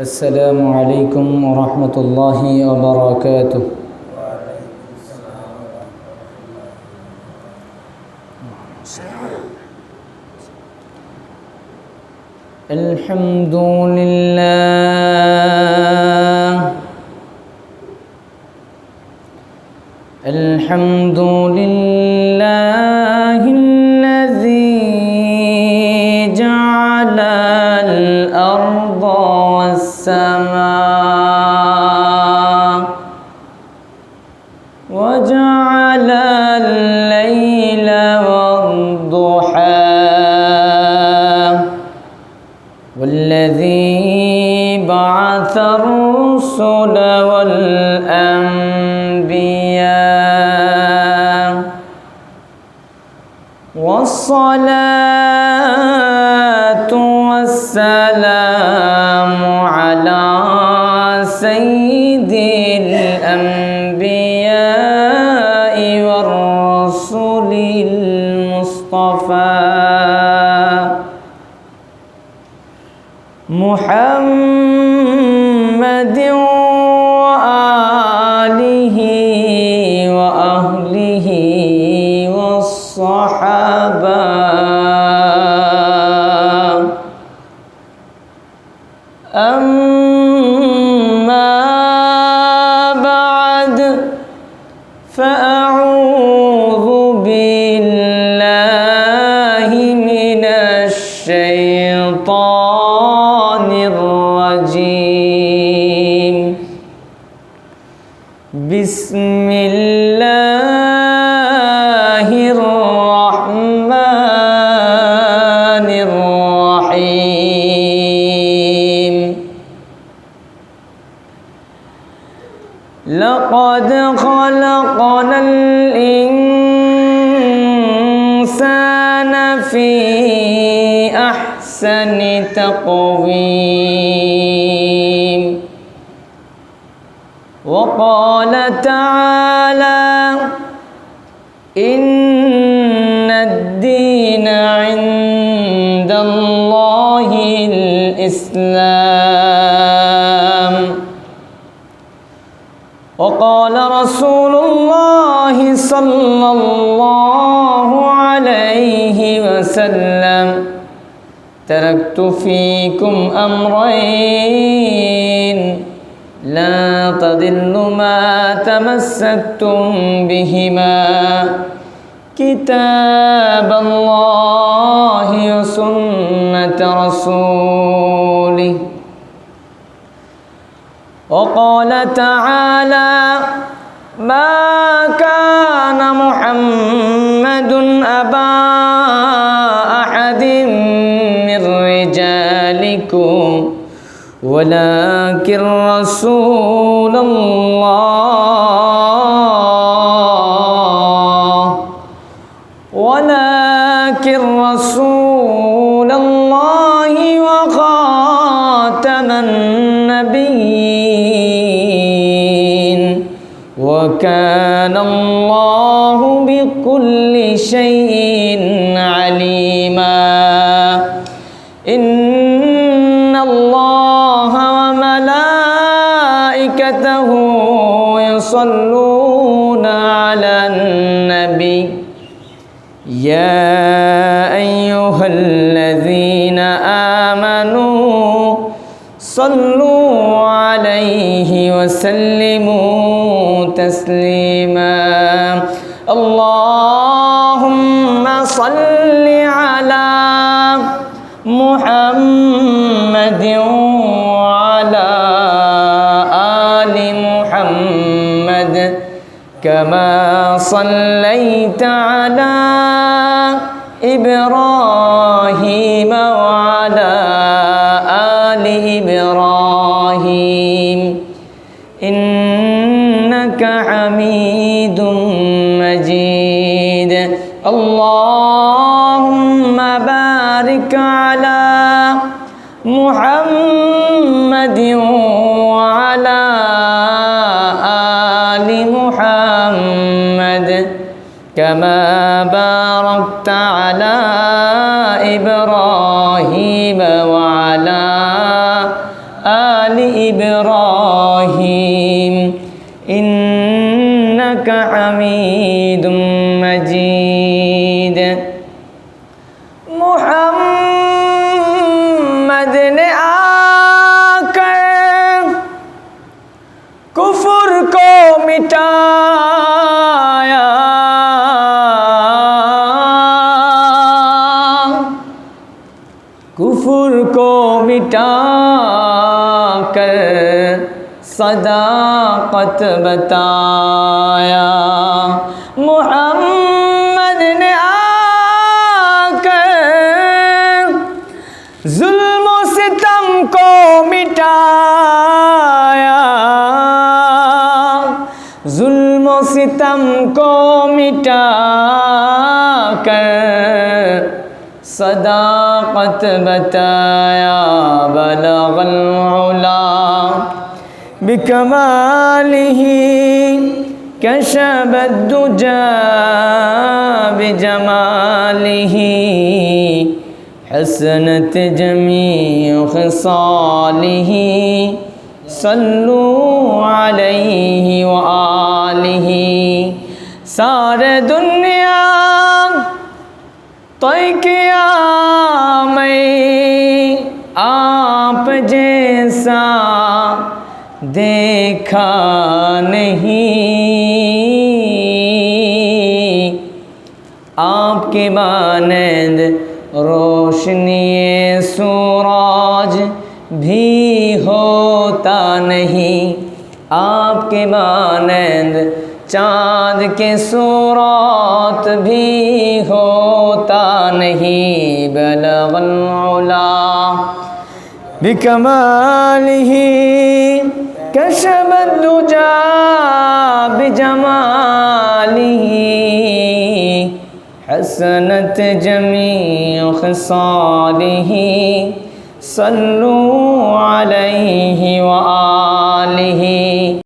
السلام عليكم ورحمة الله وبركاته. الحمد لله الحمد لله الذي جعل الأرض والسماء وجعل الليل والضحى والذي بعث الرسل والأنبياء والصلاة والسلام على سيد الأنبياء والرسل المصطفى محمد وآله وأهله والصحابة. أما بعد فأعوذ بالله من الشيطان الرجيم. بسم الله الرحمن الرحيم. لقد خلقنا الإنسان في أحسن تقويم. وقال تعالى إن الدين عند الله الإسلام. وقال رسول الله صلى الله عليه وسلم تركت فيكم أمرين لا تضلوا ما تمسكتم بهما كتاب الله وسنة رسوله. وقال تعالى ما كان محمد أبا أحد من رجالكم ولكن رسول الله وخاتم النبيين وكان الله بكل شيء عليما. إن الله وملائكته يصلون على النبي يا أيها الذين آمنوا صلوا عليه وسلموا تسليما. اللهم صل على محمد وعلى آل محمد كما صليت على إبراهيم وعلى آل إبراهيم إنك حميد مجيد. اللهم بارك على محمد وعلى آل محمد كما باركت على إبراهيم وعلى آل إبراهيم إنك حميد مجيد मोहम्मद ने आकर कुफ्र को मिटाया, कुफ्र को मिटाकर सदाकत बताया। मोहम्मद ने जुल्म सितम को मिटाया, जुल्म सितम को मिटाकर सदाकत बताया। बलगल उला बिकमालिही कशबद दुजा बिजमालिही हसनत जमीअ ख़िसालिही सल्लू अलैहि व आलिही। सारे दुनिया तय किया मैं आप जैसा देखा नहीं, आपके मानंद रोशनी सूरज भी होता नहीं, आपके मानंद चाँद के सूरत भी होता नहीं। बलगल उला बिकमालिही कशबद दुजा बिजमालिही हसनत जमीअ ख़िसालिही सल्लू अलैहि व आलिही।